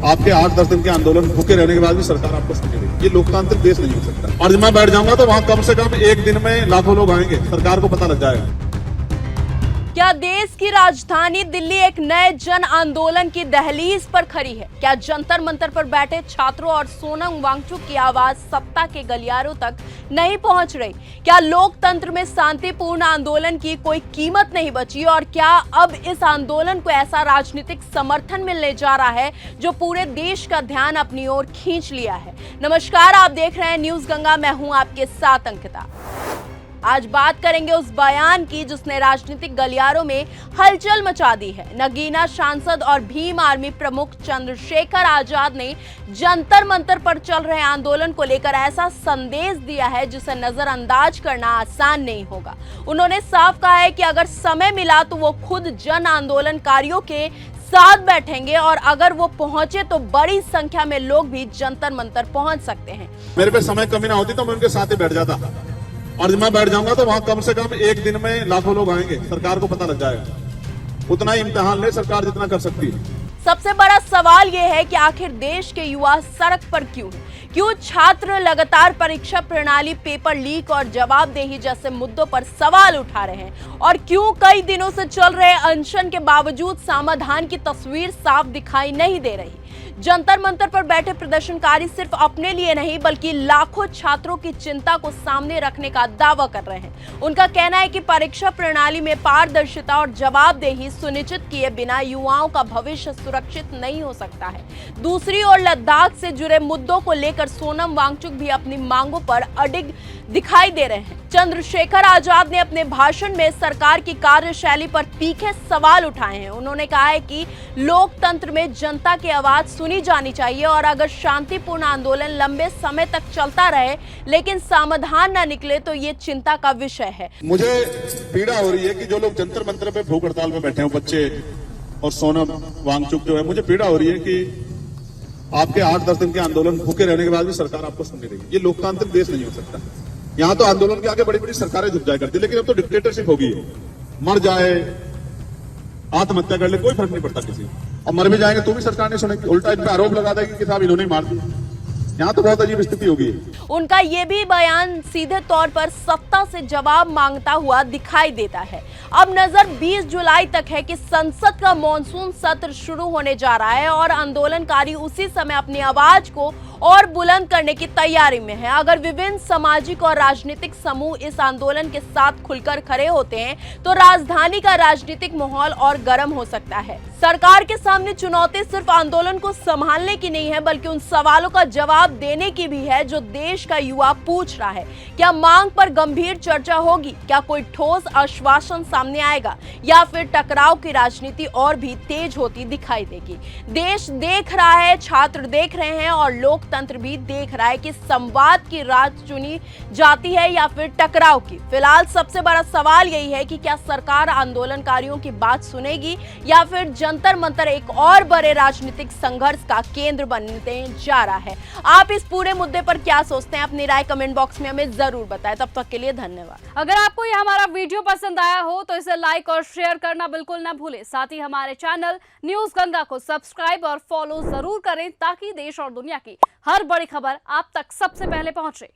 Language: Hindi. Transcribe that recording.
आपके 8-10 दिन के आंदोलन भूखे रहने के बाद भी सरकार आपको सुन रही। ये लोकतांत्रिक देश नहीं हो सकता। और जब मैं बैठ जाऊंगा तो वहां कम से कम एक दिन में लाखों लोग आएंगे, सरकार को पता लग जाएगा। क्या देश की राजधानी दिल्ली एक नए जन आंदोलन की दहलीज पर खड़ी है? क्या जंतर मंतर पर बैठे छात्रों और सोनम वांगचुक की आवाज सत्ता के गलियारों तक नहीं पहुंच रही? क्या लोकतंत्र में शांतिपूर्ण आंदोलन की कोई कीमत नहीं बची? और क्या अब इस आंदोलन को ऐसा राजनीतिक समर्थन मिलने जा रहा है जो पूरे देश का ध्यान अपनी ओर खींच लिया है? नमस्कार, आप देख रहे हैं न्यूज गंगा। मैं हूं आपके साथ अंकिता। आज बात करेंगे उस बयान की जिसने राजनीतिक गलियारों में हलचल मचा दी है। नगीना सांसद और भीम आर्मी प्रमुख चंद्रशेखर आजाद ने जंतर मंतर पर चल रहे आंदोलन को लेकर ऐसा संदेश दिया है जिसे नजरअंदाज करना आसान नहीं होगा। उन्होंने साफ कहा है कि अगर समय मिला तो वो खुद जन आंदोलनकारियों के साथ बैठेंगे और अगर वो पहुंचे तो बड़ी संख्या में लोग भी जंतर मंतर पहुंच सकते हैं। मेरे पे समय कमी ना होती तो मैं उनके साथ ही बैठ जाता, और जब मैं बैठ जाऊंगा तो वहां कम से कम एक दिन में लाखों लोग आएंगे, सरकार को पता लग जाएगा। उतना ही इम्तिहान ले सरकार जितना कर सकती है। सबसे बड़ा सवाल यह है कि आखिर देश के युवा सड़क पर क्यों हैं? क्यों छात्र लगातार परीक्षा प्रणाली, पेपर लीक और जवाबदेही जैसे मुद्दों पर सवाल उठा रहे हैं? और क्यों कई दिनों से चल रहे अनशन के बावजूद समाधान की तस्वीर साफ दिखाई नहीं दे रही? जंतर मंतर पर बैठे प्रदर्शनकारी सिर्फ अपने लिए नहीं बल्कि लाखों छात्रों की चिंता को सामने रखने का दावा कर रहे हैं। उनका कहना है कि परीक्षा प्रणाली में पारदर्शिता और जवाबदेही सुनिश्चित किए बिना युवाओं का भविष्य सुरक्षित नहीं हो सकता है। दूसरी ओर लद्दाख से जुड़े मुद्दों को लेकर सोनम वांगचुक भी अपनी मांगों पर अडिग दिखाई दे रहे हैं। चंद्रशेखर आजाद ने अपने भाषण में सरकार की कार्यशैली पर तीखे सवाल उठाए हैं। उन्होंने कहा है कि लोकतंत्र में जनता की आवाज सुनी जानी चाहिए और अगर शांतिपूर्ण आंदोलन लंबे समय तक चलता रहे लेकिन समाधान न निकले तो ये चिंता का विषय है। मुझे पीड़ा हो रही है कि जो लोग जंतर मंतर पे भूख हड़ताल में बैठे हैं, बच्चे और सोनम वांगचुक जो है, मुझे पीड़ा हो रही है कि आपके 8-10 दिन के आंदोलन भूखे रहने के बाद भी सरकार आपको सुन रही। ये लोकतांत्रिक देश नहीं हो सकता। यहाँ तो आंदोलन के आगे बड़ी बड़ी सरकारें झुक जाया करती, लेकिन अब तो डिक्टेटरशिप होगी। मर जाए, आत्महत्या कर ले, कोई फर्क नहीं पड़ता किसी। और मर भी जाएंगे तो भी सरकार नहीं सुनेगी, उल्टा इन पे आरोप लगा देगी कि साहब इन्होंने मार दी। यहाँ तो बहुत अजीब स्थिति होगी। उनका ये भी बयान सीधे तौर पर सत्ता से जवाब मांगता हुआ दिखाई देता है। अब नजर 20 जुलाई तक है कि संसद का मॉनसून सत्र शुरू होने जा रहा है और आंदोलनकारी उसी समय अपनी आवाज को और बुलंद करने की तैयारी में है। अगर विभिन्न सामाजिक और राजनीतिक समूह इस आंदोलन के साथ खुलकर खड़े होते हैं तो राजधानी का राजनीतिक माहौल और गर्म हो सकता है। सरकार के सामने चुनौती सिर्फ आंदोलन को संभालने की नहीं है बल्कि उन सवालों का जवाब देने की भी है जो देश का युवा पूछ रहा है। क्या मांग पर गंभीर चर्चा होगी? क्या कोई ठोस आश्वासन सामने आएगा या फिर टकराव की राजनीति और भी तेज होती दिखाई देगी? देश देख रहा है, छात्र देख रहे हैं और लोकतंत्र भी देख रहा है कि संवाद की राह चुनी जाती है या फिर टकराव की। फिलहाल सबसे बड़ा सवाल यही है कि क्या सरकार आंदोलनकारियों की बात सुनेगी या फिर जंतर मंतर एक और बड़े राजनीतिक संघर्ष का केंद्र बनने जा रहा है? आप इस पूरे मुद्दे पर क्या सोचते हैं? अपनी राय कमेंट बॉक्स में हमें जरूर बताएं। तब तक के लिए धन्यवाद। अगर आपको ये हमारा वीडियो पसंद आया हो तो इसे लाइक और शेयर करना बिल्कुल ना भूलें। साथ ही हमारे चैनल न्यूज गंगा को सब्सक्राइब और फॉलो जरूर करें ताकि देश और दुनिया की हर बड़ी खबर आप तक सबसे पहले पहुंचे।